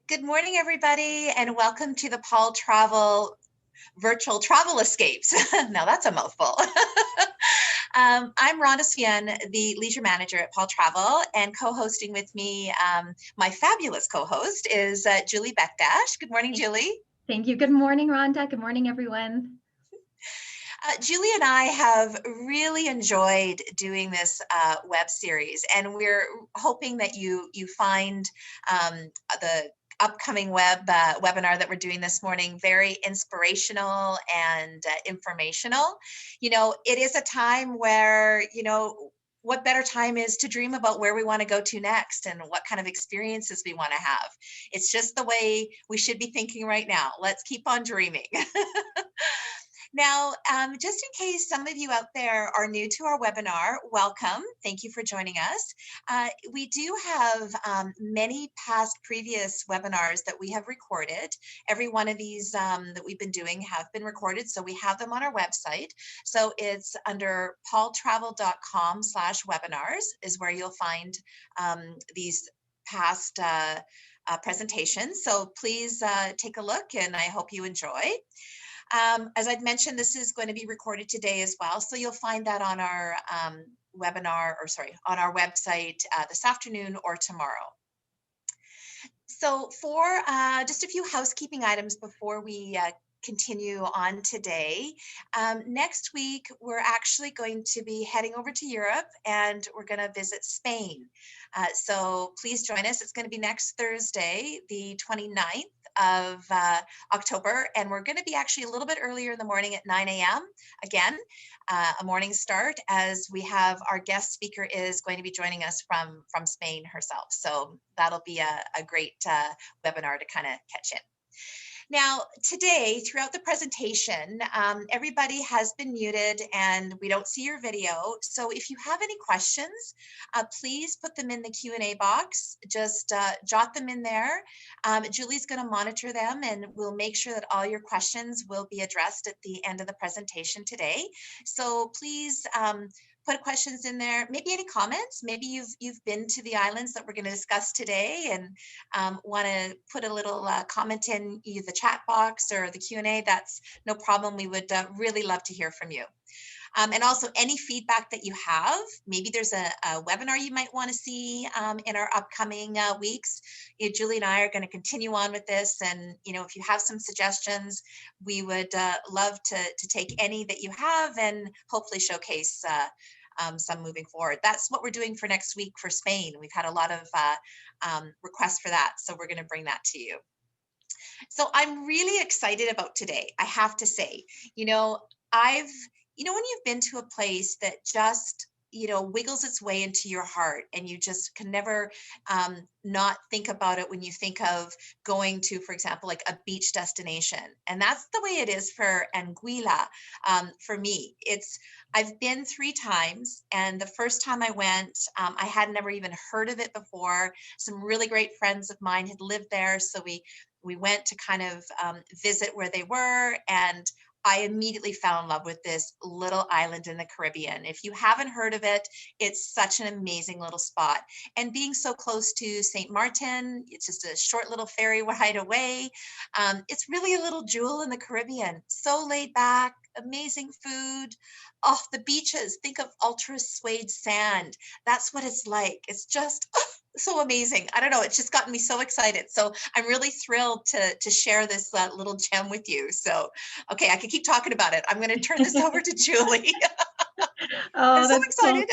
Good morning, everybody, and welcome to the Paul Travel Virtual Travel Escapes. Now that's a mouthful. I'm Rhonda Sien, the leisure manager at Paul Travel, and co-hosting with me, my fabulous co-host is Julie Bekdash. Good morning, Julie. Thank you. Good morning, Rhonda. Good morning, everyone. Julie and I have really enjoyed doing this web series, and we're hoping that you find the upcoming webinar that we're doing this morning very inspirational and informational. It is a time where, what better time is to dream about where we want to go to next and what kind of experiences we want to have. It's just the way we should be thinking right now. Let's keep on dreaming. Now, just in case some of you out there are new to our webinar, welcome. Thank you for joining us. We do have many past previous webinars that we have recorded. Every one of these that we've been doing have been recorded, so we have them on our website. So it's under paultravel.com/webinars is where you'll find these past presentations. So please take a look, and I hope you enjoy. As I've mentioned, this is going to be recorded today as well. So you'll find that on our on our website this afternoon or tomorrow. So for just a few housekeeping items before we continue on today. Next week, we're actually going to be heading over to Europe, and we're going to visit Spain. So please join us. It's going to be next Thursday, the 29th of October, and we're going to be actually a little bit earlier in the morning at 9 a.m. Again, a morning start, as we have our guest speaker is going to be joining us from Spain herself. So that'll be a great webinar to kind of catch in. Now, today, throughout the presentation, everybody has been muted and we don't see your video. So if you have any questions, please put them in the Q&A box. Just jot them in there. Julie's going to monitor them, and we'll make sure that all your questions will be addressed at the end of the presentation today. So please put questions in there. Maybe any comments. Maybe you've been to the islands that we're going to discuss today and want to put a little comment in either the chat box or the Q&A. That's no problem. We would really love to hear from you. And also any feedback that you have. Maybe there's a webinar you might want to see in our upcoming weeks. Julie and I are going to continue on with this, and if you have some suggestions, we would love to take any that you have and hopefully showcase some moving forward. That's what we're doing for next week for Spain. We've had a lot of requests for that, so we're going to bring that to you. So I'm really excited about today, I have to say. When you've been to a place that just wiggles its way into your heart, and you just can never not think about it when you think of going to, for example, like a beach destination. And that's the way it is for Anguilla. For me, I've been 3 times, and the first time I went, I had never even heard of it before. Some really great friends of mine had lived there, so we went to kind of visit where they were, and I immediately fell in love with this little island in the Caribbean. If you haven't heard of it, it's such an amazing little spot. And being so close to St. Martin, it's just a short little ferry ride away. It's really a little jewel in the Caribbean. So laid back, amazing food. Oh, the beaches, think of ultra suede sand. That's what it's like. It's just so amazing. I don't know. It's just gotten me so excited. So I'm really thrilled to share this little gem with you. So, okay, I could keep talking about it. I'm going to turn this over to Julie. I'm so excited.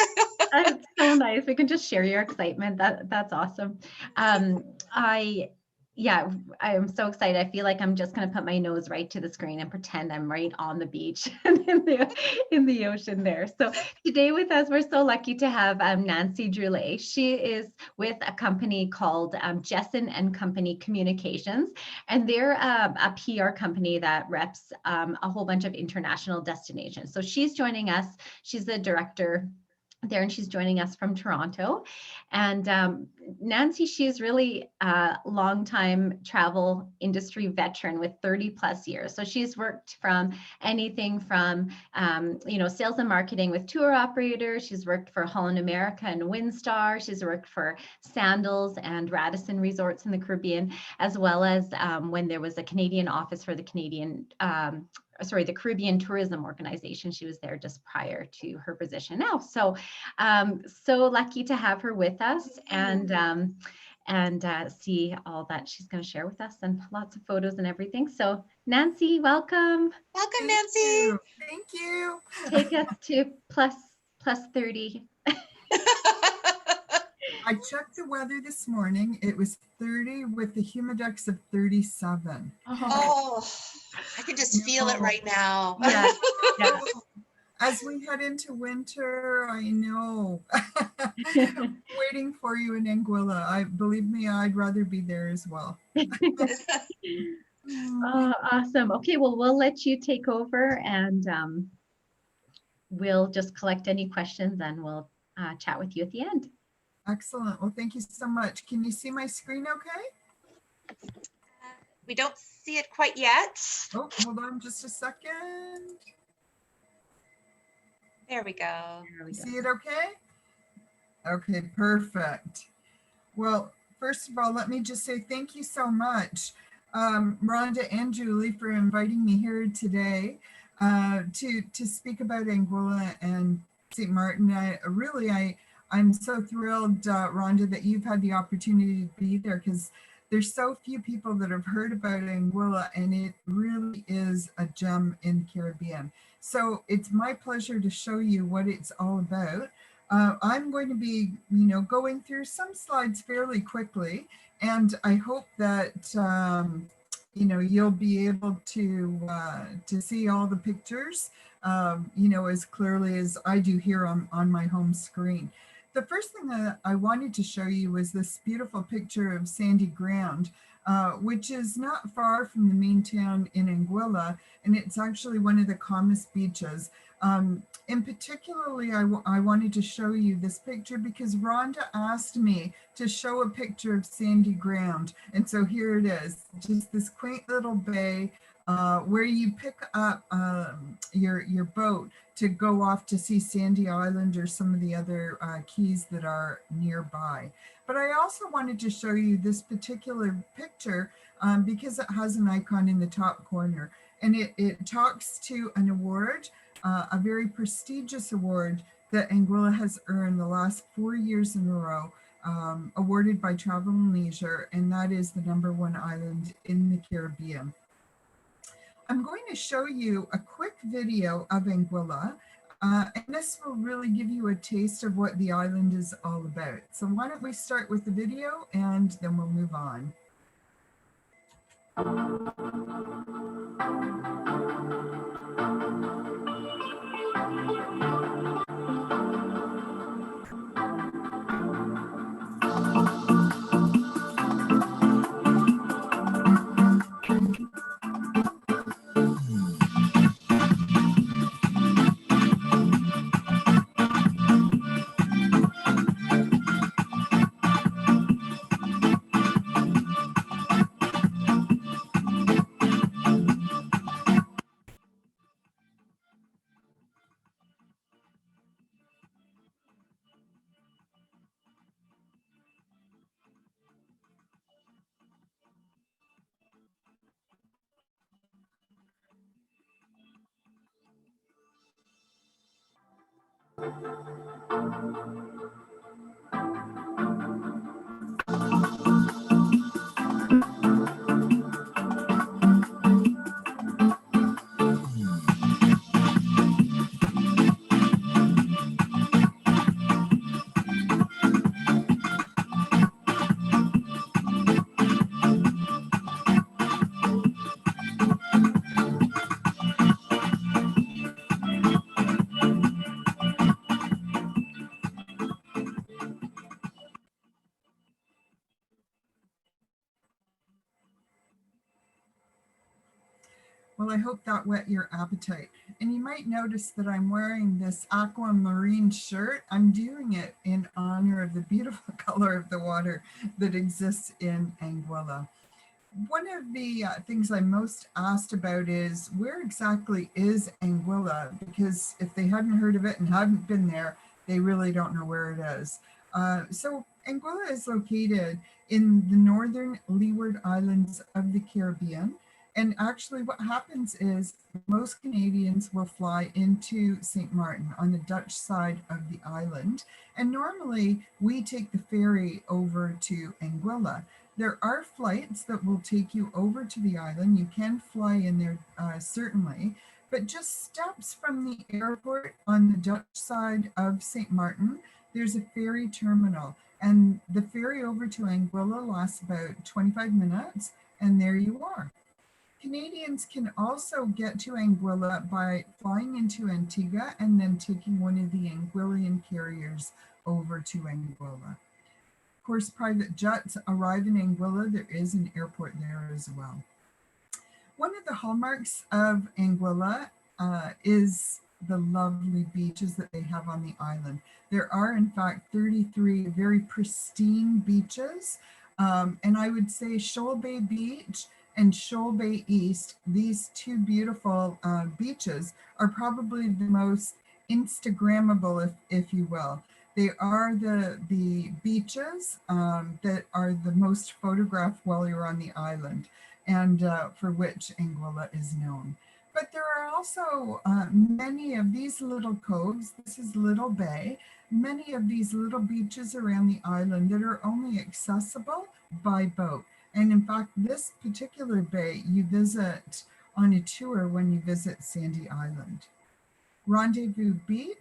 That's so nice. We can just share your excitement. That's awesome. I am so excited. I feel like I'm just going to put my nose right to the screen and pretend I'm right on the beach and in the ocean there. So today with us, we're so lucky to have Nancy Droulet. She is with a company called Jessen and Company Communications, and they're a PR company that reps a whole bunch of international destinations. So she's joining us. She's the director there, and she's joining us from Toronto. And Nancy, she's really a longtime travel industry veteran with 30 plus years. So she's worked from anything from, sales and marketing with tour operators. She's worked for Holland America and Windstar. She's worked for Sandals and Radisson Resorts in the Caribbean, as well as when there was a Canadian office for the the Caribbean Tourism Organization. She was there just prior to her position now. So so lucky to have her with us and see all that she's going to share with us, and lots of photos and everything. So Nancy, welcome. Welcome, Nancy. Thank you. Take us to plus 30. I checked the weather this morning. It was 30 with the humidex of 37. Oh, I can just feel it right now. Yeah. Yeah. As we head into winter, I know. Waiting for you in Anguilla. Believe me, I'd rather be there as well. Oh, awesome. Okay, well, we'll let you take over, and we'll just collect any questions, and we'll chat with you at the end. Excellent. Well, thank you so much. Can you see my screen okay? We don't see it quite yet. Oh, hold on just a second. There we go. See it okay? Okay, perfect. Well, first of all, let me just say thank you so much, Rhonda and Julie, for inviting me here today to speak about Anguilla and St. Martin. I'm so thrilled, Rhonda, that you've had the opportunity to be there, because there's so few people that have heard about Anguilla, and it really is a gem in the Caribbean. So it's my pleasure to show you what it's all about. I'm going to be, going through some slides fairly quickly, and I hope that, you'll be able to see all the pictures, as clearly as I do here on my home screen. The first thing that I wanted to show you was this beautiful picture of sandy ground, which is not far from the main town in Anguilla, and it's actually one of the calmest beaches. In particularly, I wanted to show you this picture because Rhonda asked me to show a picture of sandy ground, and so here it is, just this quaint little bay where you pick up your boat to go off to see Sandy Island or some of the other keys that are nearby. But I also wanted to show you this particular picture because it has an icon in the top corner, and it talks to an award, a very prestigious award that Anguilla has earned the last 4 years in a row, awarded by Travel and Leisure, and that is the #1 island in the Caribbean. I'm going to show you a quick video of Anguilla, and this will really give you a taste of what the island is all about. So why don't we start with the video, and then we'll move on. Well, I hope that whet your appetite. And you might notice that I'm wearing this aquamarine shirt. I'm doing it in honor of the beautiful color of the water that exists in Anguilla. One of the things I'm most asked about is where exactly is Anguilla? Because if they hadn't heard of it and hadn't been there, they really don't know where it is. So Anguilla is located in the northern Leeward Islands of the Caribbean. And actually what happens is most Canadians will fly into St. Martin on the Dutch side of the island. And normally we take the ferry over to Anguilla. There are flights that will take you over to the island. You can fly in there, certainly, but just steps from the airport on the Dutch side of St. Martin, there's a ferry terminal. And the ferry over to Anguilla lasts about 25 minutes, and there you are. Canadians can also get to Anguilla by flying into Antigua and then taking one of the Anguillian carriers over to Anguilla. Of course, private jets arrive in Anguilla. There is an airport there as well. One of the hallmarks of Anguilla is the lovely beaches that they have on the island. There are, in fact, 33 very pristine beaches. And I would say Shoal Bay Beach and Shoal Bay East, these two beautiful beaches, are probably the most Instagrammable, if you will. They are the beaches that are the most photographed while you're on the island, and for which Anguilla is known. But there are also many of these little coves. This is Little Bay. Many of these little beaches around the island that are only accessible by boat. And in fact, this particular bay you visit on a tour when you visit Sandy Island. Rendezvous Bay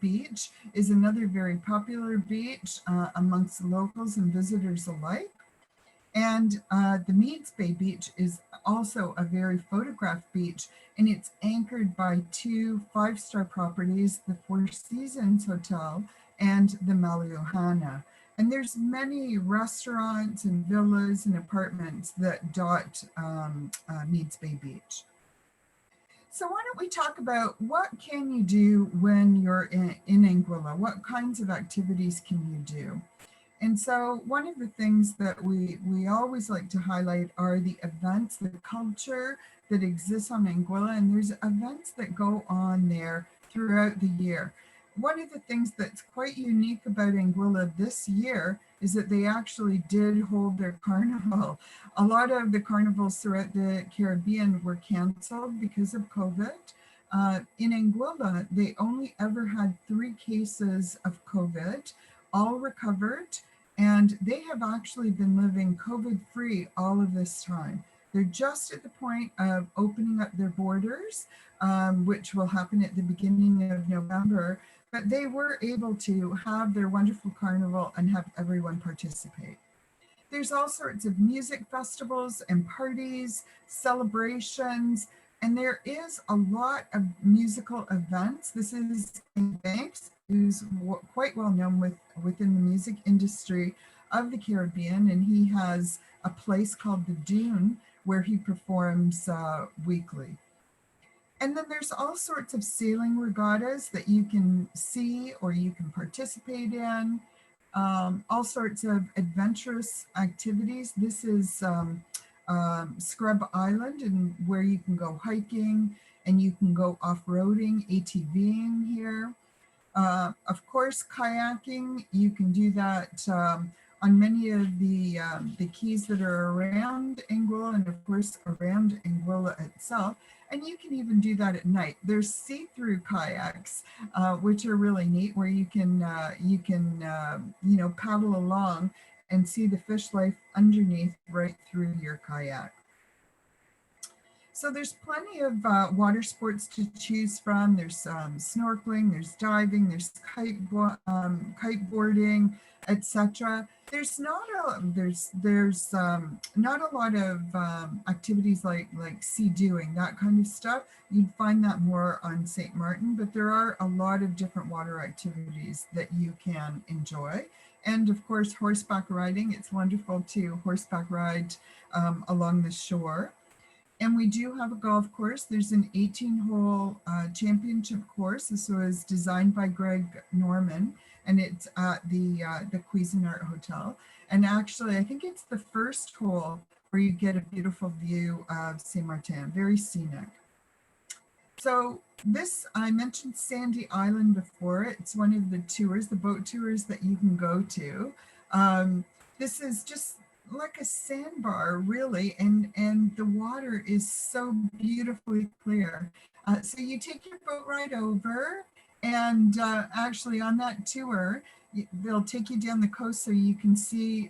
Beach is another very popular beach amongst locals and visitors alike. And the Meads Bay Beach is also a very photographed beach, and it's anchored by two 5-star properties, the Four Seasons Hotel and the Maliohana. And there's many restaurants and villas and apartments that dot Meads Bay Beach. So why don't we talk about what can you do when you're in Anguilla? What kinds of activities can you do? And so one of the things that we always like to highlight are the events, the culture that exists on Anguilla, and there's events that go on there throughout the year. One of the things that's quite unique about Anguilla this year is that they actually did hold their carnival. A lot of the carnivals throughout the Caribbean were canceled because of COVID. In Anguilla, they only ever had 3 cases of COVID, all recovered, and they have actually been living COVID-free all of this time. They're just at the point of opening up their borders, which will happen at the beginning of November, but they were able to have their wonderful carnival and have everyone participate. There's all sorts of music festivals and parties, celebrations, and there is a lot of musical events. This is Banks, who's quite well known within the music industry of the Caribbean, and he has a place called the Dune where he performs weekly. And then there's all sorts of sailing regattas that you can see or you can participate in, all sorts of adventurous activities. This is Scrub Island, and where you can go hiking and you can go off-roading, ATVing here. Of course, kayaking, you can do that on many of the keys that are around Anguilla and of course around Anguilla itself. And you can even do that at night. There's see-through kayaks, which are really neat, where you can paddle along and see the fish life underneath right through your kayak. So there's plenty of water sports to choose from. There's snorkeling, there's diving, there's kiteboarding, etc. There's not a lot of activities like sea doing, that kind of stuff. You'd find that more on St. Martin, but there are a lot of different water activities that you can enjoy. And of course, horseback riding. It's wonderful to horseback ride along the shore. And we do have a golf course. There's an 18-hole championship course. This was designed by Greg Norman, and it's at the Cuisinart Hotel. And actually, I think it's the first hole where you get a beautiful view of Saint Martin, very scenic. So this, I mentioned Sandy Island before. It's one of the tours, the boat tours that you can go to. This is just like a sandbar, really, and the water is so beautifully clear. So you take your boat ride over, and actually on that tour, they'll take you down the coast so you can see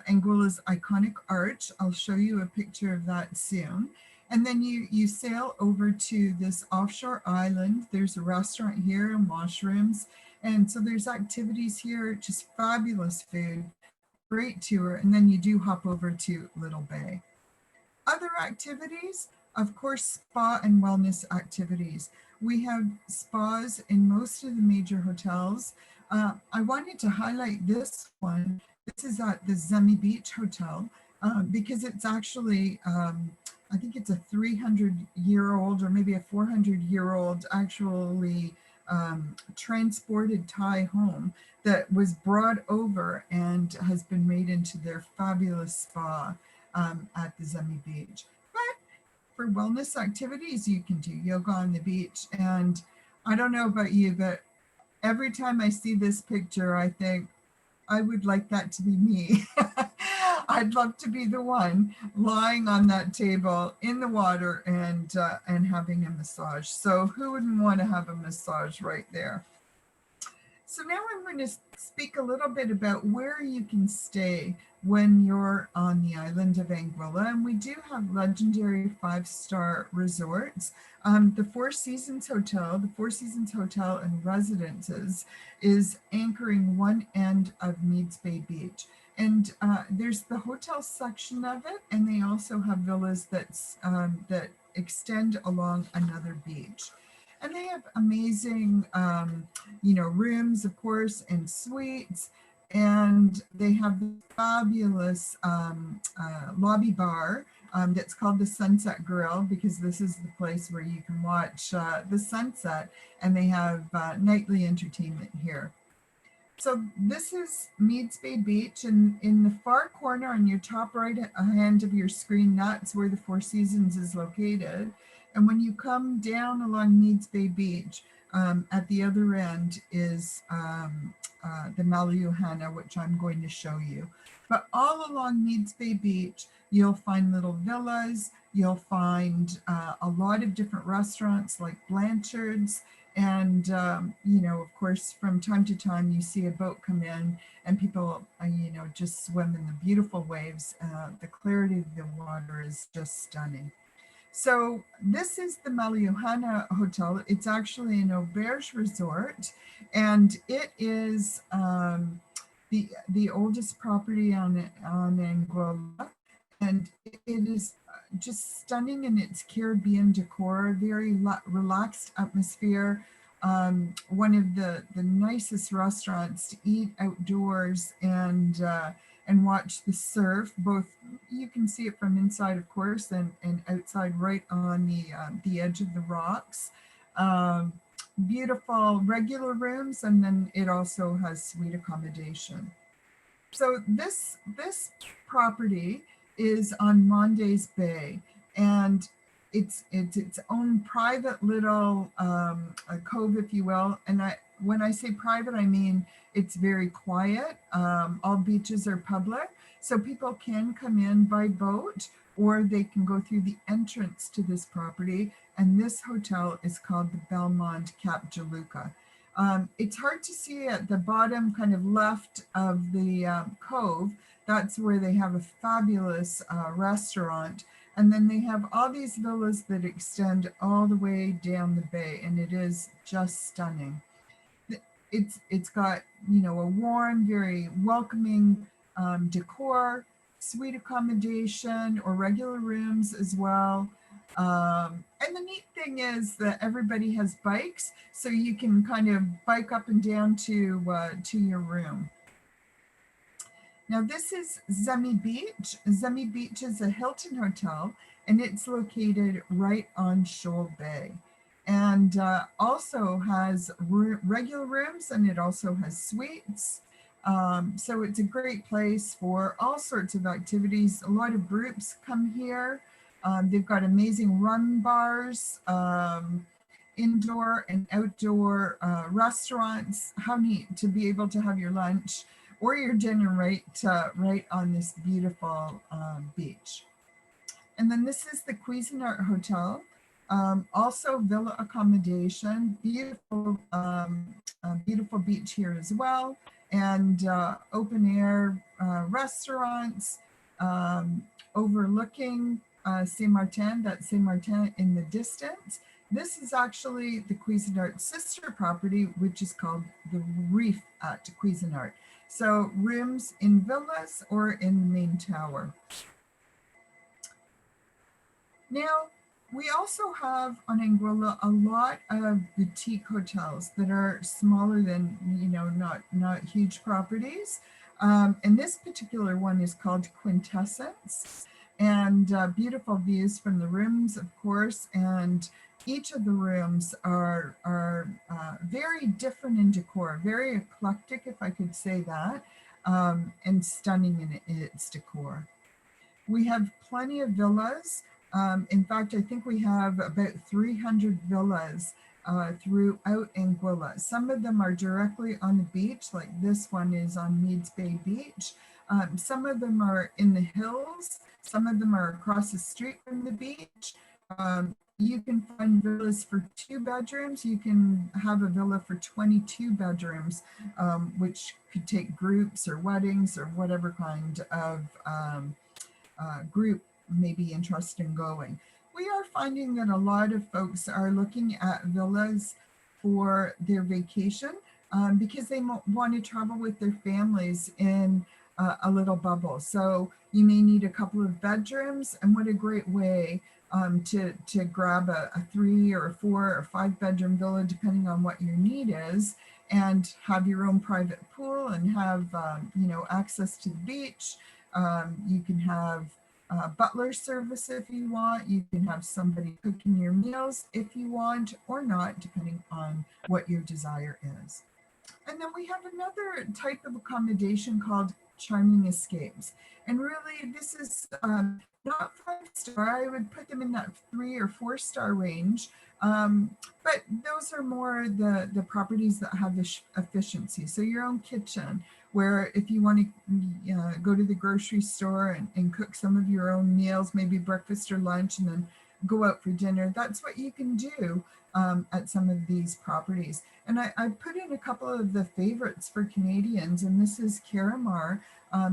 Anguilla's iconic arch. I'll show you a picture of that soon. And then you sail over to this offshore island. There's a restaurant here and washrooms. And so there's activities here, just fabulous food, great tour. And then you do hop over to Little Bay. Other activities, of course, spa and wellness activities. We have spas in most of the major hotels. I wanted to highlight this one. This is at the Zemi Beach Hotel because it's actually, I think it's a 300-year-old or maybe a 400-year-old actually transported Thai home that was brought over and has been made into their fabulous spa at the Zemi Beach. But for wellness activities, you can do yoga on the beach. And I don't know about you, but every time I see this picture, I think, I would like that to be me. I'd love to be the one lying on that table in the water and having a massage. So who wouldn't want to have a massage right there? So now I'm going to speak a little bit about where you can stay when you're on the island of Anguilla. And we do have legendary 5-star resorts. The Four Seasons Hotel, and Residences is anchoring one end of Meads Bay Beach. And there's the hotel section of it, and they also have villas that extend along another beach. And they have amazing, rooms, of course, and suites. And they have the fabulous lobby bar that's called the Sunset Grill, because this is the place where you can watch the sunset, and they have nightly entertainment here. So this is Meads Bay Beach, and in the far corner on your top right hand of your screen, that's where the Four Seasons is located. And when you come down along Meads Bay Beach, at the other end is the Maliohana, which I'm going to show you. But all along Meads Bay Beach, you'll find little villas, you'll find a lot of different restaurants like Blanchard's, and of course, from time to time, you see a boat come in and people, just swim in the beautiful waves. The clarity of the water is just stunning. So this is the Maliohana Hotel. It's actually an auberge resort, and it is the oldest property on Anguilla, and it is just stunning in its Caribbean decor, very relaxed atmosphere. One of the nicest restaurants to eat outdoors and watch the surf. Both, you can see it from inside, of course, and outside right on the edge of the rocks. Beautiful regular rooms, and then it also has suite accommodation. So this property is on Mondays Bay, and it's its own private little cove, if you will. And when I say private, I mean it's very quiet. All beaches are public, so people can come in by boat, or they can go through the entrance to this property. And this hotel is called the Belmond Cap Juluca. It's hard to see at the bottom kind of left of the cove. That's where they have a fabulous restaurant. And then they have all these villas that extend all the way down the bay, and it is just stunning. It's got, a warm, very welcoming decor, suite accommodation, or regular rooms as well. And the neat thing is that everybody has bikes, so you can kind of bike up and down to your room. Now this is Zemi Beach. Zemi Beach is a Hilton hotel, and it's located right on Shoal Bay, and also has regular rooms, and it also has suites. So it's a great place for all sorts of activities. A lot of groups come here. They've got amazing run bars, indoor and outdoor restaurants. How neat to be able to have your lunch or your dinner right on this beautiful beach. And then this is the Cuisinart Hotel, also villa accommodation, beautiful beach here as well, and open air restaurants overlooking Saint Martin. That's Saint Martin in the distance. This is actually the Cuisinart sister property, which is called the Reef at Cuisinart. So rooms in villas or in the main tower. Now, we also have on Anguilla a lot of boutique hotels that are smaller than, not huge properties. And this particular one is called Quintessence, and beautiful views from the rooms, of course. And each of the rooms are very different in decor, very eclectic, if I could say that, and stunning in its decor. We have plenty of villas. In fact, I think we have about 300 villas throughout Anguilla. Some of them are directly on the beach, like this one is on Meads Bay Beach. Some of them are in the hills. Some of them are across the street from the beach. You can find villas for 2 bedrooms. You can have a villa for 22 bedrooms, which could take groups or weddings or whatever kind of group may be interested in going. We are finding that a lot of folks are looking at villas for their vacation because they want to travel with their families in a little bubble. So you may need a couple of bedrooms, and what a great way to grab a 3 or a 4 or 5 bedroom villa, depending on what your need is, and have your own private pool and have access to the beach. You can have butler service if you want. You can have somebody cooking your meals if you want, or not, depending on what your desire is. And then we have another type of accommodation called Charming Escapes. And really, this is not 5-star. I would put them in that 3 or 4-star range. But those are more the properties that have efficiency. So your own kitchen, where if you want to go to the grocery store and cook some of your own meals, maybe breakfast or lunch, and then go out for dinner, that's what you can do at some of these properties. And I put in a couple of the favorites for Canadians, and this is Caramar,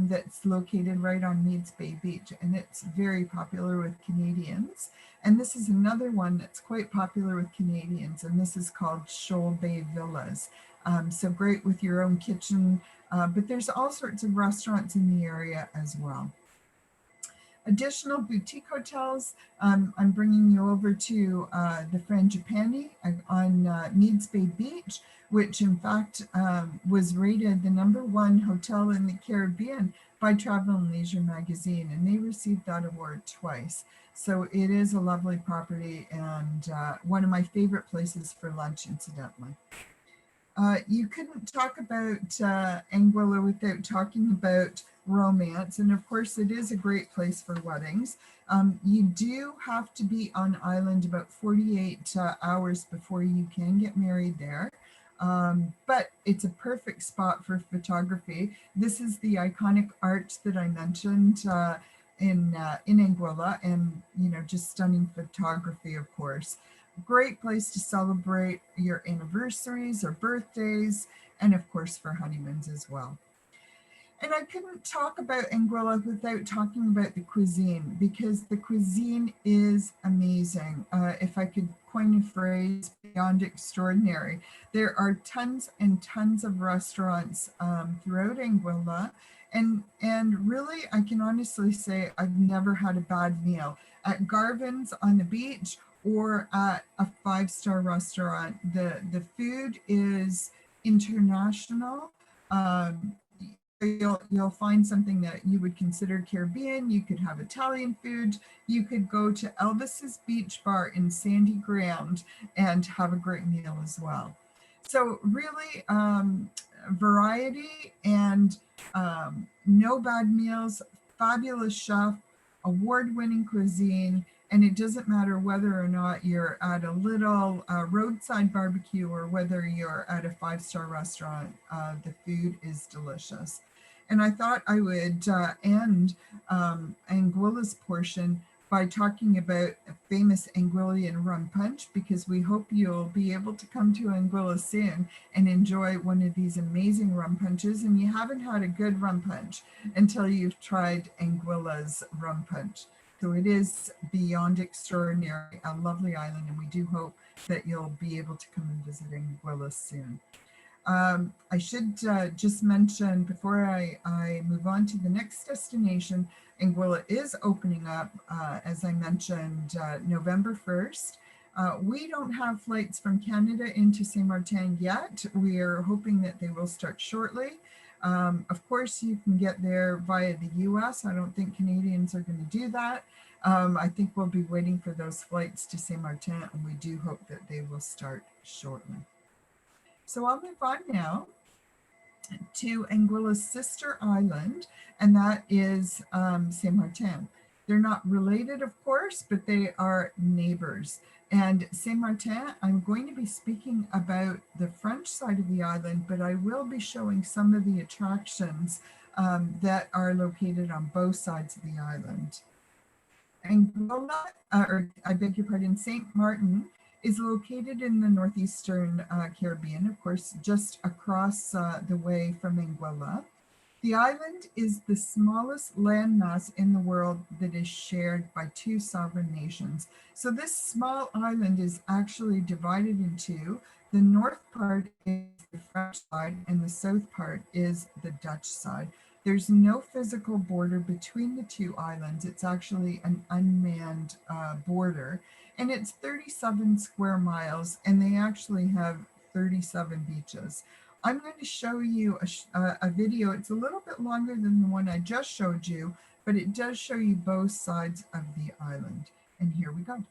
that's located right on Meads Bay Beach, and it's very popular with Canadians. And this is another one that's quite popular with Canadians, and this is called Shoal Bay Villas. So great with your own kitchen, but there's all sorts of restaurants in the area as well. Additional boutique hotels, I'm bringing you over to the Frangipani on Meads Bay Beach, which in fact was rated the #1 hotel in the Caribbean by Travel and Leisure magazine, and they received that award twice. So it is a lovely property and one of my favorite places for lunch, incidentally. You couldn't talk about Anguilla without talking about romance, and of course it is a great place for weddings. You do have to be on island about 48 hours before you can get married there. But it's a perfect spot for photography. This is the iconic arch that I mentioned in Anguilla, and just stunning photography, of course. Great place to celebrate your anniversaries or birthdays, and of course for honeymoons as well. And I couldn't talk about Anguilla without talking about the cuisine, because the cuisine is amazing. If I could coin a phrase, beyond extraordinary. There are tons and tons of restaurants throughout Anguilla. And really, I can honestly say I've never had a bad meal at Garvin's on the beach or at a 5-star restaurant. The food is international. you'll find something that you would consider Caribbean. You could have Italian food. You could go to Elvis's Beach Bar in Sandy Ground and have a great meal as well. So really variety and no bad meals, fabulous chef, award-winning cuisine, and it doesn't matter whether or not you're at a little roadside barbecue or whether you're at a five-star restaurant, the food is delicious. And I thought I would end Anguilla's portion by talking about a famous Anguillian rum punch, because we hope you'll be able to come to Anguilla soon and enjoy one of these amazing rum punches. And you haven't had a good rum punch until you've tried Anguilla's rum punch. So it is beyond extraordinary, a lovely island, and we do hope that you'll be able to come and visit Anguilla soon. I should just mention before I move on to the next destination, Anguilla is opening up, as I mentioned, November 1st. We don't have flights from Canada into Saint Martin yet. We are hoping that they will start shortly. Of course, you can get there via the US. I don't think Canadians are going to do that. I think we'll be waiting for those flights to Saint Martin, and we do hope that they will start shortly. So I'll move on now to Anguilla's sister island, and that is Saint Martin. They're not related, of course, but they are neighbors. And Saint Martin, I'm going to be speaking about the French side of the island, but I will be showing some of the attractions that are located on both sides of the island. Anguilla, or I beg your pardon, Saint Martin is located in the northeastern Caribbean, of course, just across the way from Anguilla. The island is the smallest landmass in the world that is shared by two sovereign nations. So this small island is actually divided in two. The north part is the French side and the south part is the Dutch side. There's no physical border between the two islands. It's actually an unmanned border, and it's 37 square miles, and they actually have 37 beaches. I'm going to show you a video. It's a little bit longer than the one I just showed you, but it does show you both sides of the island. And here we go.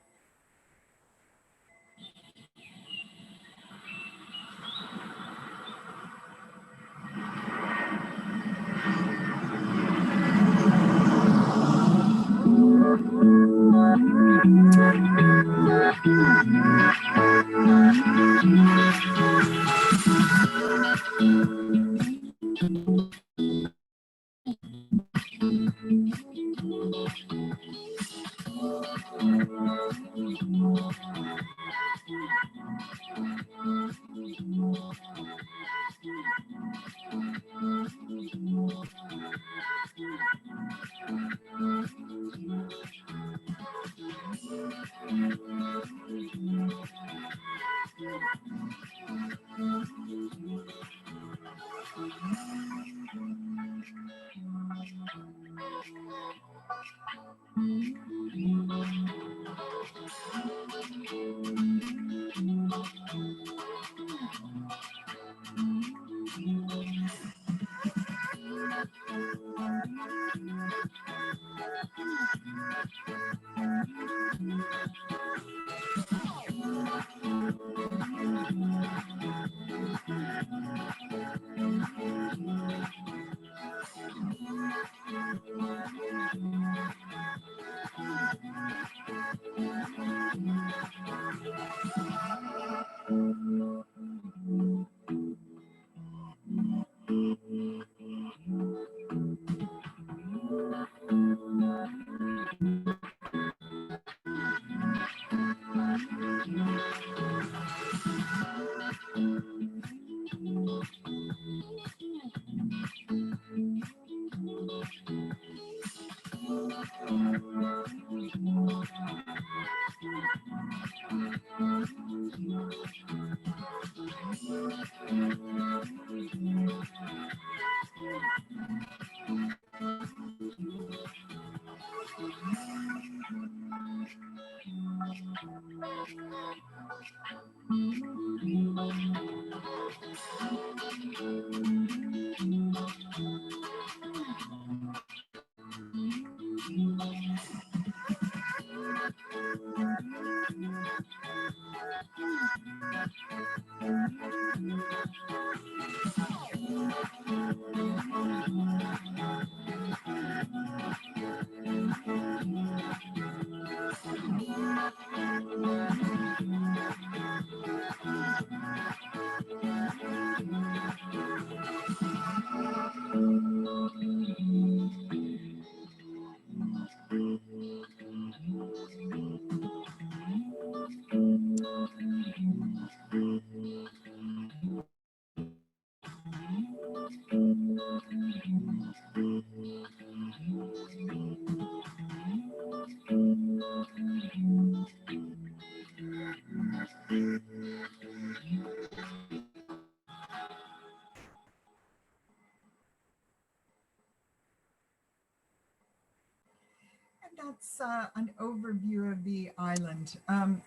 that's an overview of the island.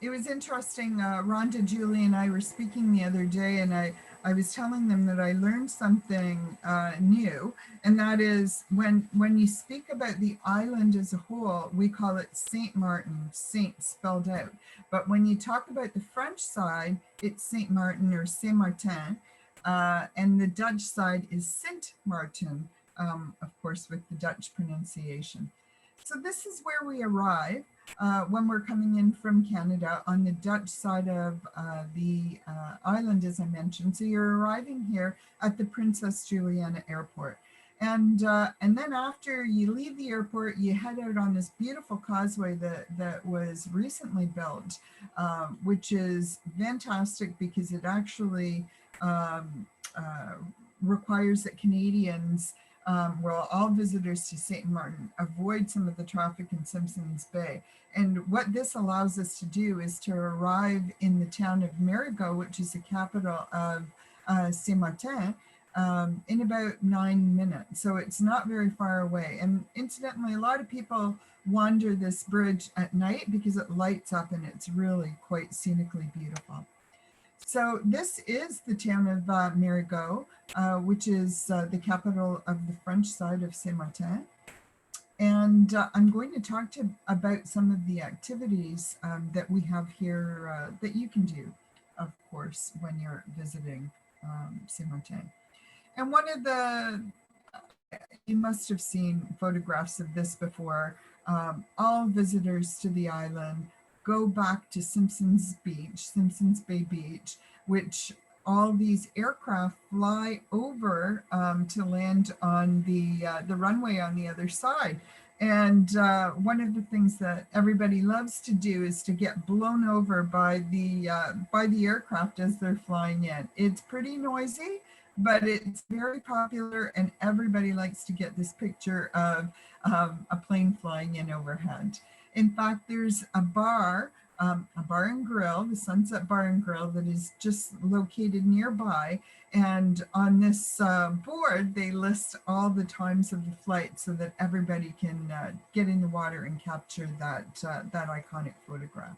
It was interesting. Rhonda, Julie, and I were speaking the other day, and I was telling them that I learned something new, and that is when you speak about the island as a whole, we call it Saint Martin, Saint spelled out. But when you talk about the French side, it's Saint Martin or Saint Martin, and the Dutch side is Sint Maarten, of course, with the Dutch pronunciation. So this is where we arrive when we're coming in from Canada on the Dutch side of the island, as I mentioned. So you're arriving here at the Princess Juliana Airport. And then after you leave the airport, you head out on this beautiful causeway that was recently built, which is fantastic because it actually requires that Canadians, well, all visitors to St. Martin avoid some of the traffic in Simpsons Bay. And what this allows us to do is to arrive in the town of Marigot, which is the capital of Saint Martin, in about 9 minutes. So it's not very far away. And incidentally, a lot of people wander this bridge at night because it lights up and it's really quite scenically beautiful. So this is the town of Marigot, which is the capital of the French side of Saint Martin. And I'm going to talk about some of the activities that we have here that you can do, of course, when you're visiting Saint Martin. And one of you must have seen photographs of this before. All visitors to the island go back to Simpsons Bay Beach, which all these aircraft fly over to land on the runway on the other side. And one of the things that everybody loves to do is to get blown over by the aircraft as they're flying in. It's pretty noisy, but it's very popular, and everybody likes to get this picture of a plane flying in overhead. In fact, there's a bar and grill, the Sunset Bar and Grill, that is just located nearby. And on this board, they list all the times of the flight so that everybody can get in the water and capture that iconic photograph.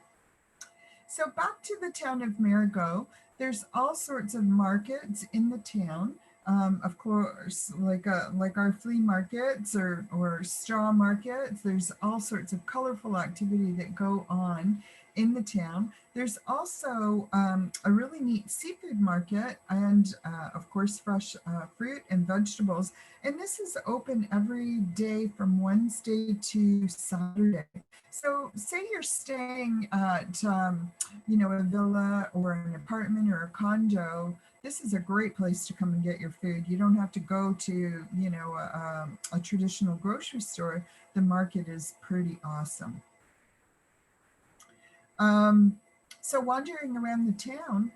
So back to the town of Marigot, there's all sorts of markets in the town. Of course, like our flea markets or straw markets, there's all sorts of colorful activity that go on in the town. There's also a really neat seafood market and of course fresh fruit and vegetables. And this is open every day from Wednesday to Saturday. So say you're staying at a villa or an apartment or a condo, this is a great place to come and get your food. You don't have to go to a traditional grocery store. The market is pretty awesome. So wandering around the town,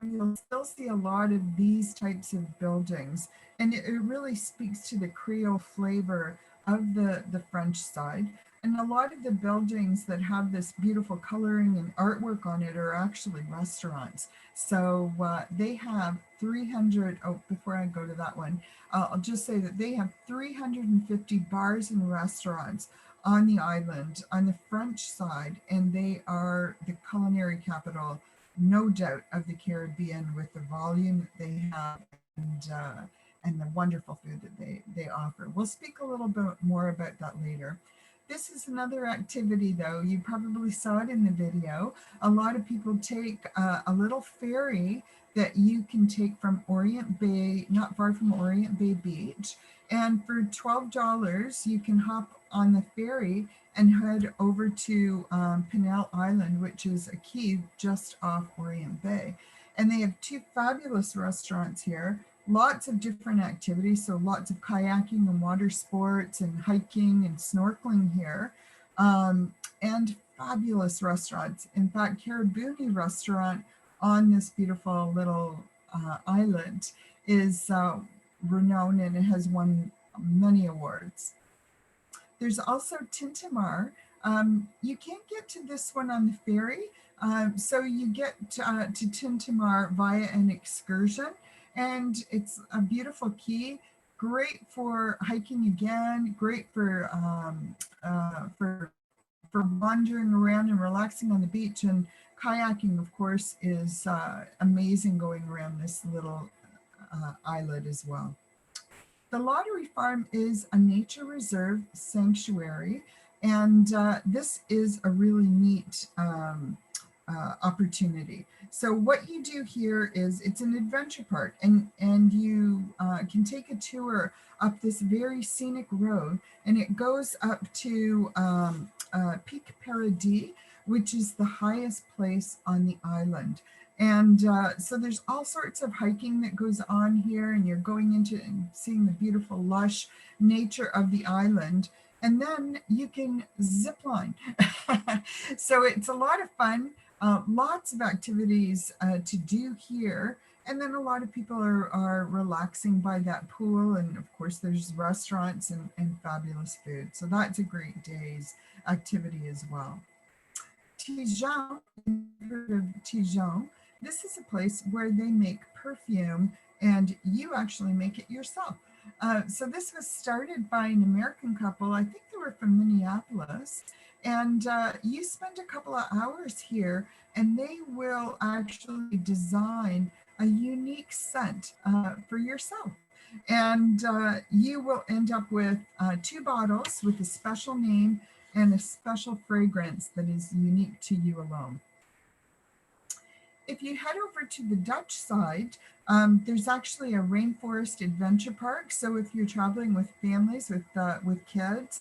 you'll still see a lot of these types of buildings, and it really speaks to the Creole flavor of the French side. And a lot of the buildings that have this beautiful coloring and artwork on it are actually restaurants. So they have 300, before I go to that one, I'll just say that they have 350 bars and restaurants on the island on the French side, and they are the culinary capital, no doubt, of the Caribbean, with the volume that they have and the wonderful food that they offer. We'll speak a little bit more about that later. This is another activity, though. You probably saw it in the video. A lot of people take a little ferry that you can take from Orient Bay, not far from Orient Bay Beach. And for $12, you can hop on the ferry and head over to Pinel Island, which is a key just off Orient Bay. And they have two fabulous restaurants here. Lots of different activities, so lots of kayaking and water sports and hiking and snorkeling here, and fabulous restaurants. In fact, Caribuni restaurant on this beautiful little island is renowned, and it has won many awards. There's also Tintamarre. You can't get to this one on the ferry, so you get to Tintamarre via an excursion. And it's a beautiful key. great for hiking again, great for wandering around and relaxing on the beach. And kayaking, of course, is amazing going around this little islet as well. The Lottery Farm is a nature reserve sanctuary, and this is a really neat opportunity. So what you do here is it's an adventure park, and you can take a tour up this very scenic road, and it goes up to Pic Paradis, which is the highest place on the island. And so there's all sorts of hiking that goes on here, and you're going into and seeing the beautiful lush nature of the island. And then you can zip line. So it's a lot of fun, lots of activities to do here. And then a lot of people are relaxing by that pool. And of course, there's restaurants and fabulous food. So that's a great day's activity as well. Tijon, heard of Tijon? This is a place where they make perfume, and you actually make it yourself. So this was started by an American couple. I think they were from Minneapolis. And you spend a couple of hours here, and they will actually design a unique scent for yourself. And you will end up with 2 bottles with a special name and a special fragrance that is unique to you alone. If you head over to the Dutch side, there's actually a rainforest adventure park. So if you're traveling with families, with kids,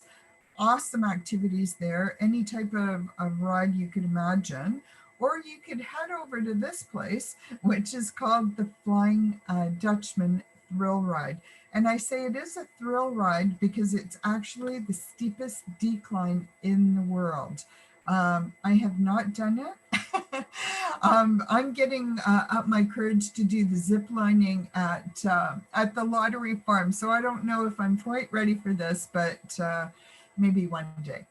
awesome activities there, any type of ride you could imagine. Or you could head over to this place, which is called the Flying Dutchman Thrill Ride. And I say it is a thrill ride because it's actually the steepest decline in the world. I have not done it. I'm getting up my courage to do the zip lining at the Lottery Farm. So I don't know if I'm quite ready for this, but maybe one day.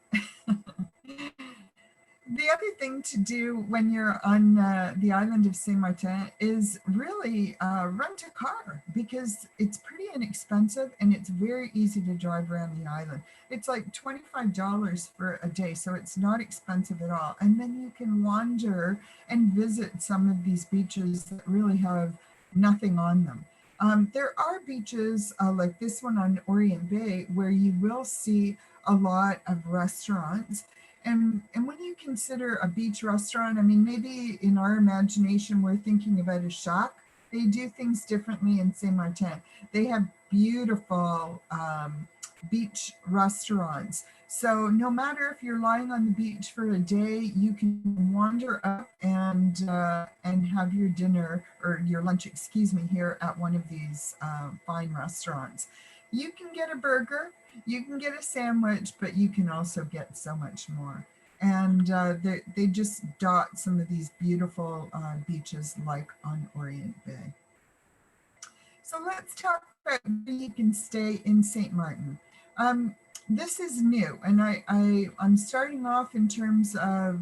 The other thing to do when you're on the island of Saint Martin is really rent a car, because it's pretty inexpensive and it's very easy to drive around the island. It's like $25 for a day, so it's not expensive at all. And then you can wander and visit some of these beaches that really have nothing on them. There are beaches like this one on Orient Bay where you will see a lot of restaurants. And when you consider a beach restaurant, I mean, maybe in our imagination, we're thinking about a shack. They do things differently in Saint Martin. They have beautiful beach restaurants. So no matter if you're lying on the beach for a day, you can wander up and have your dinner or your lunch, excuse me, here at one of these fine restaurants. You can get a burger, you can get a sandwich, but you can also get so much more. And they just dot some of these beautiful beaches like on Orient Bay. So let's talk about where you can stay in Saint Martin. This is new, and I'm starting off in terms of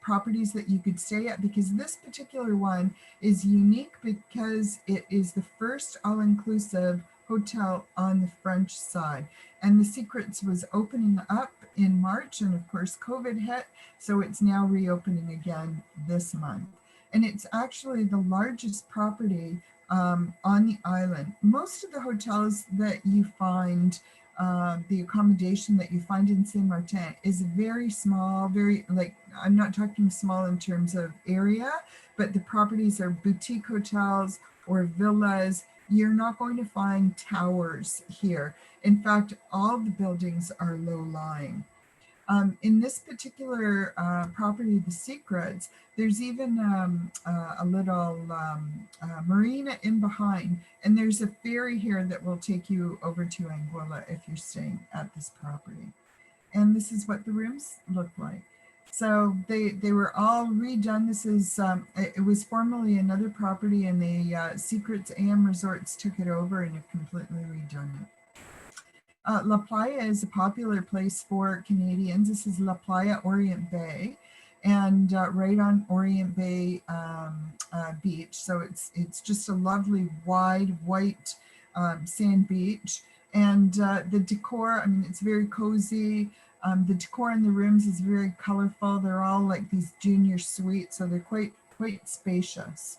properties that you could stay at, because this particular one is unique because it is the first all-inclusive hotel on the French side. And the Secrets was opening up in March, and of course COVID hit, so it's now reopening again this month. And it's actually the largest property on the island. Most of the hotels that you find, the accommodation that you find in Saint Martin is very small, very, like, I'm not talking small in terms of area, but the properties are boutique hotels or villas. You're not going to find towers here. In fact, all the buildings are low-lying. In this particular property, The Secrets, there's even a little marina in behind, and there's a ferry here that will take you over to Anguilla if you're staying at this property. And this is what the rooms look like. So they were all redone. This is, it was formerly another property, and the Secrets AM Resorts took it over and have completely redone it. La Playa is a popular place for Canadians. This is La Playa Orient Bay, and right on Orient Bay Beach. So it's just a lovely wide white sand beach. And the decor, I mean, it's very cozy. The decor in the rooms is very colorful. They're all like these junior suites, so they're quite spacious.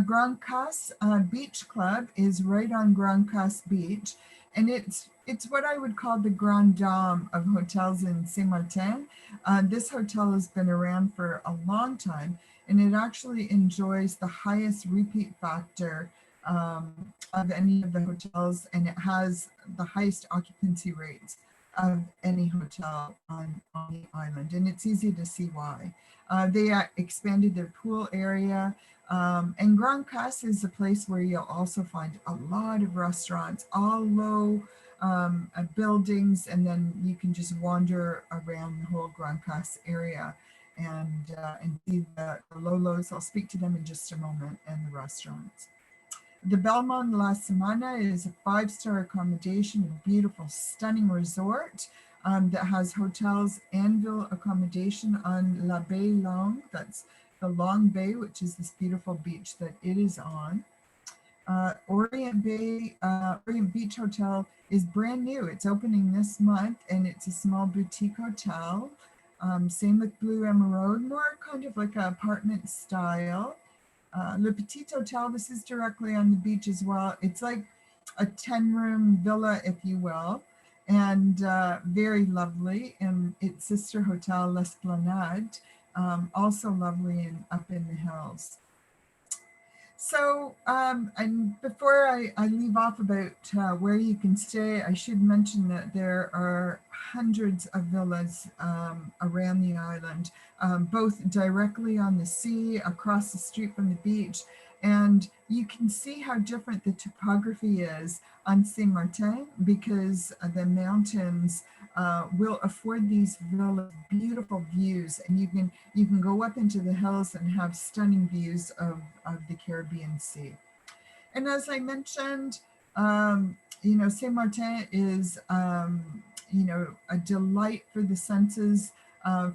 Grand Casse Beach Club is right on Grand Casse Beach, and it's what I would call the Grand Dame of hotels in Saint-Martin. This hotel has been around for a long time, and it actually enjoys the highest repeat factor of any of the hotels, and it has the highest occupancy rates of any hotel on the island, and it's easy to see why. They expanded their pool area, and Grand Casse is a place where you'll also find a lot of restaurants, all low buildings, and then you can just wander around the whole Grand Casse area and see the Lolos. I'll speak to them in just a moment, and the restaurants. The Belmont La Semana is a 5-star accommodation, a beautiful, stunning resort that has hotels and villa accommodation on La Baie Longue. That's the Long Bay, which is this beautiful beach that it is on. Orient Beach Hotel is brand new. It's opening this month, and it's a small boutique hotel. Same with Blue Emerald, more kind of like an apartment style. Le Petit Hotel, this is directly on the beach as well. It's like a 10-room villa, if you will, and very lovely. And its sister hotel, L'Esplanade, also lovely and up in the hills. So, and before I leave off about where you can stay, I should mention that there are hundreds of villas around the island, both directly on the sea, across the street from the beach. And you can see how different the topography is on Saint-Martin, because the mountains will afford these villas beautiful views, and you can go up into the hills and have stunning views of the Caribbean Sea. And as I mentioned, you know, Saint-Martin is you know, a delight for the senses.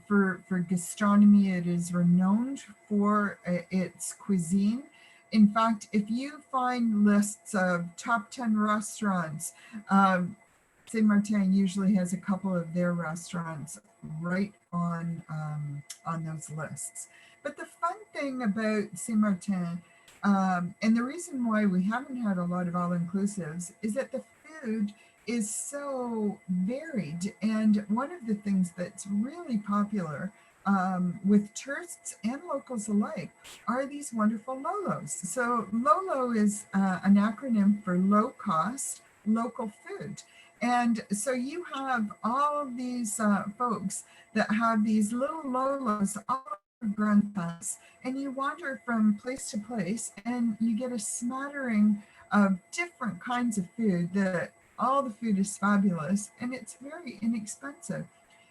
For gastronomy, it is renowned for its cuisine. In fact, if you find lists of top 10 restaurants, Saint-Martin usually has a couple of their restaurants right on those lists. But the fun thing about Saint-Martin, and the reason why we haven't had a lot of all-inclusives, is that the food is so varied. And one of the things that's really popular with tourists and locals alike are these wonderful Lolos. So Lolo is an acronym for low cost local food. And so you have all of these folks that have these little Lolos all over Grand Casse, and you wander from place to place, and you get a smattering of different kinds of food. That all the food is fabulous, and it's very inexpensive.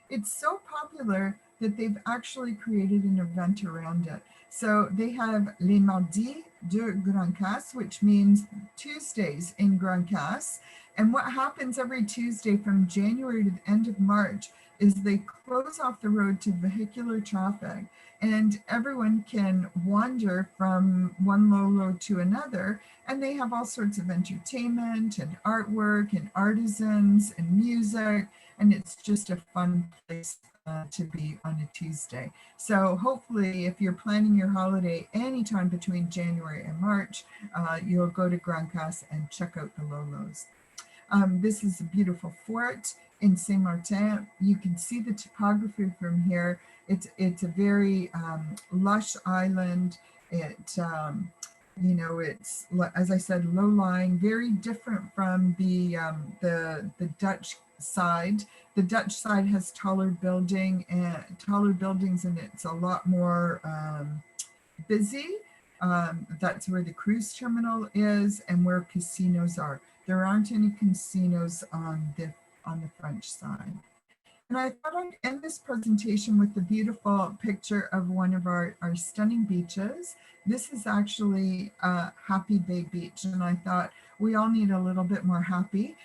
It's so popular that they've actually created an event around it. So they have Les Mardis de Grand Casse, which means Tuesdays in Grand Casse. And what happens every Tuesday from January to the end of March is they close off the road to vehicular traffic, and everyone can wander from one Lolo to another, and they have all sorts of entertainment and artwork and artisans and music, and it's just a fun place to be on a Tuesday. So hopefully, if you're planning your holiday anytime between January and March, you'll go to Grand Casse and check out the Lolos. This is a beautiful fort in Saint-Martin. You can see the topography from here. It's a very lush island. It you know, it's, as I said, low-lying, very different from the Dutch side. The Dutch side has taller buildings, and it's a lot more busy. That's where the cruise terminal is and where casinos are. There aren't any casinos on the French side. And I thought I'd end this presentation with a beautiful picture of one of our stunning beaches. This is actually Happy Bay Beach, and I thought we all need a little bit more happy.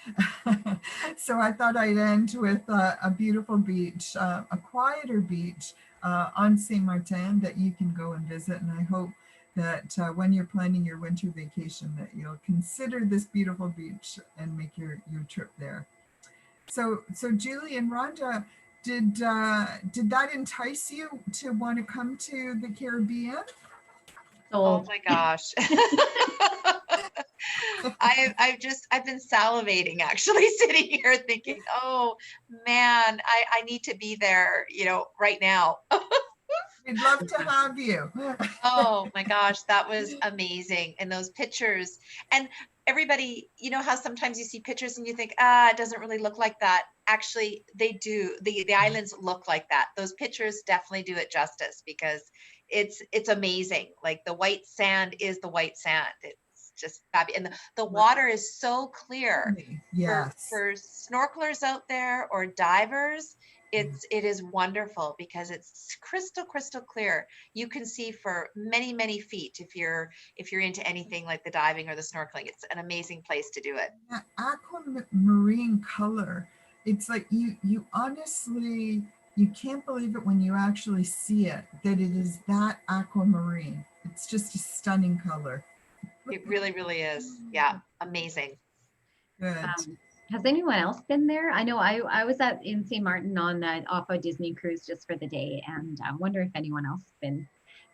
So I thought I'd end with a beautiful beach, a quieter beach on Saint-Martin that you can go and visit. And I hope that when you're planning your winter vacation, that you'll consider this beautiful beach and make your trip there. So Julie and Rhonda, did that entice you to want to come to the Caribbean? Oh So my gosh. I've been salivating actually sitting here thinking, oh man, I need to be there, right now. We'd love to have you. Oh my gosh, that was amazing. And those pictures, and everybody, how sometimes you see pictures and you think, it doesn't really look like that. Actually, they do. The islands look like that. Those pictures definitely do it justice because it's amazing. Like the white sand is the white sand. It's just fabulous. And the water is so clear Yes. for snorkelers out there or divers. It is wonderful because it's crystal clear. You can see for many feet if you're into anything like the diving or the snorkeling. It's an amazing place to do it. That aquamarine color, it's like you honestly, you can't believe it when you actually see it, that it is that aquamarine. It's just a stunning color. It really is. Yeah, amazing. Good. has anyone else been there? I know I was in St. Martin on that off a Disney cruise just for the day, and I wonder if anyone else has been.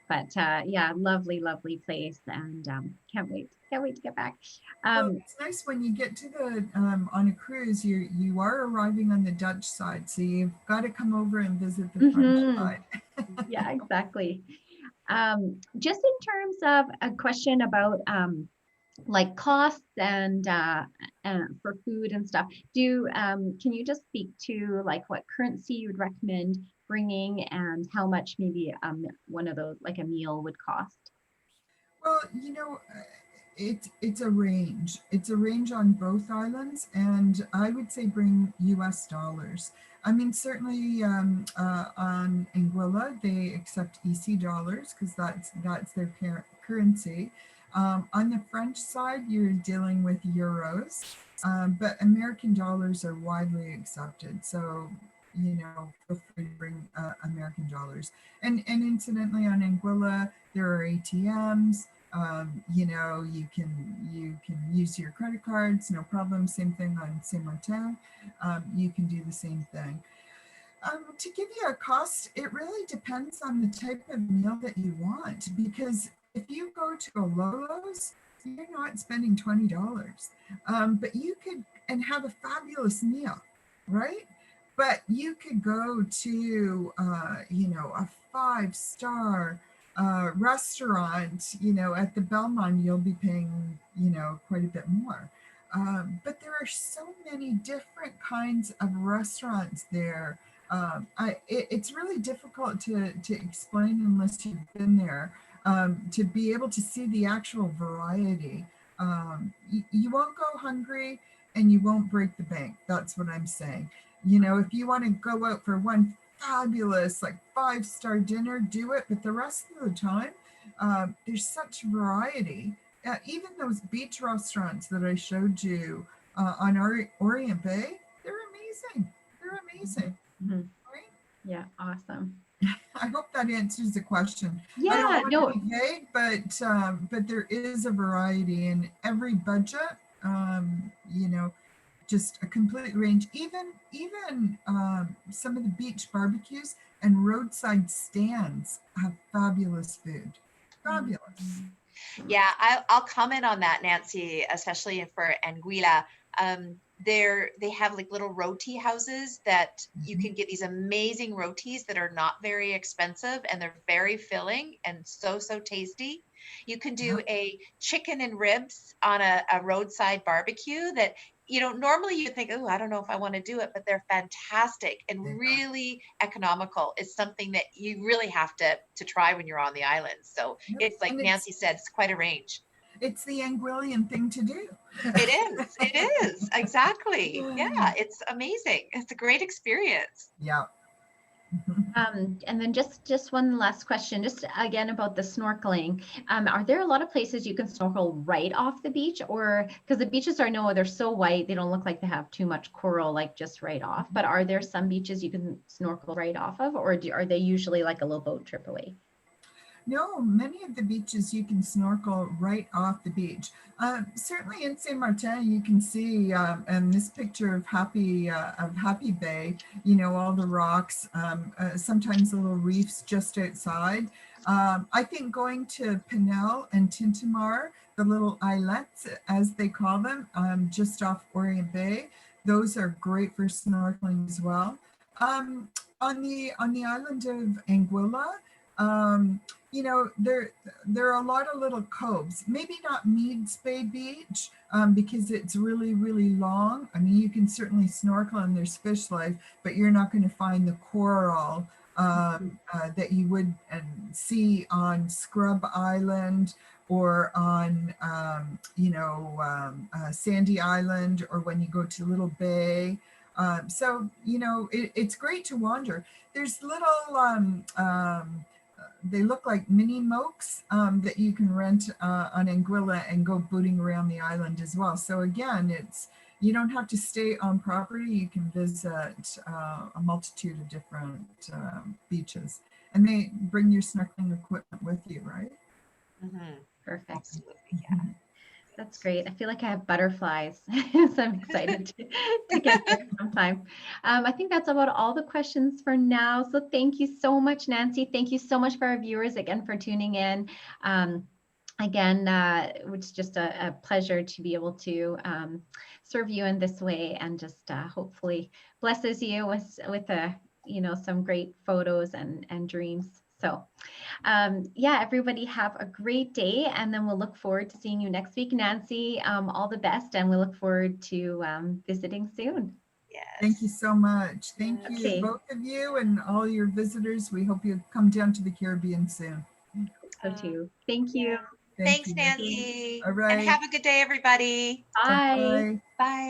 But yeah, lovely place, and can't wait to get back. Well, it's nice when you get to the on a cruise, you are arriving on the Dutch side, so you've got to come over and visit the French side. Yeah, exactly. Just in terms of a question about like costs and for food and stuff, can you just speak to like what currency you would recommend bringing and how much maybe one of those, like a meal, would cost? Well, it's a range. It's a range on both islands, and I would say bring US dollars. I mean, certainly on Anguilla, they accept EC dollars because that's their currency. On the French side, you're dealing with euros, but American dollars are widely accepted. So, feel free to bring American dollars. And incidentally, on Anguilla, there are ATMs. You can use your credit cards, no problem. Same thing on Saint Martin. You can do the same thing. To give you a cost, it really depends on the type of meal that you want, because if you go to a Lolo's, you're not spending $20, but you could and have a fabulous meal, right? But you could go to a 5-star restaurant, at the Belmont, you'll be paying, quite a bit more. But there are so many different kinds of restaurants there. It's really difficult to explain unless you've been there, to be able to see the actual variety. You won't go hungry and you won't break the bank. That's what I'm saying. If you want to go out for one fabulous, like 5-star dinner, do it. But the rest of the time, there's such variety. Even those beach restaurants that I showed you on Orient Bay, they're amazing. They're amazing. Mm-hmm. Right? Yeah, awesome. I hope that answers the question. Yeah, I don't want to be vague, but there is a variety in every budget. Just a complete range. Even some of the beach barbecues and roadside stands have fabulous food. Fabulous. Yeah, I'll comment on that, Nancy, especially for Anguilla. They have like little roti houses that you can get these amazing rotis that are not very expensive, and they're very filling and so tasty. You can do a chicken and ribs on a roadside barbecue that, normally you think, oh, I don't know if I want to do it, but they're fantastic and really economical. It's something that you really have to try when you're on the island. So it's like Nancy said, it's quite a range. It's the Anguillian thing to do. It is exactly. Yeah, it's amazing. It's a great experience. Yeah. And then just one last question, just again about the snorkeling. Are there a lot of places you can snorkel right off the beach, or because the beaches they're so white, they don't look like they have too much coral, like just right off, but are there some beaches you can snorkel right off of, or are they usually like a little boat trip away? No, many of the beaches you can snorkel right off the beach. Certainly in Saint Martin, you can see, and this picture of Happy Bay, you know, all the rocks, sometimes little reefs just outside. I think going to Pinel and Tintamar, the little islets, as they call them, just off Orient Bay, those are great for snorkeling as well. On the island of Anguilla, you know, there are a lot of little coves, maybe not Meads Bay Beach, because it's really, really long. I mean, you can certainly snorkel and there's fish life, but you're not going to find the coral that you would see on Scrub Island or on, you know, Sandy Island, or when you go to Little Bay. So, you know, it's great to wander. There's little, they look like mini mokes that you can rent on Anguilla and go booting around the island as well. So again, you don't have to stay on property. You can visit a multitude of different beaches, and they bring your snorkeling equipment with you, right? Perfect. Absolutely, yeah. That's great. I feel like I have butterflies, so I'm excited to get there sometime. I think that's about all the questions for now. So thank you so much, Nancy. Thank you so much for our viewers again for tuning in. Again, it's just a pleasure to be able to serve you in this way, and just hopefully blesses you with you know, some great photos and dreams. So yeah, everybody have a great day, and then we'll look forward to seeing you next week. Nancy, all the best, and we look forward to visiting soon. Yes. Thank you so much. Thank you, Okay. both of you and all your visitors. We hope you come down to the Caribbean soon. So too. Thank you. Thanks, you. Nancy. All right. And have a good day, everybody. Bye. Bye. Bye.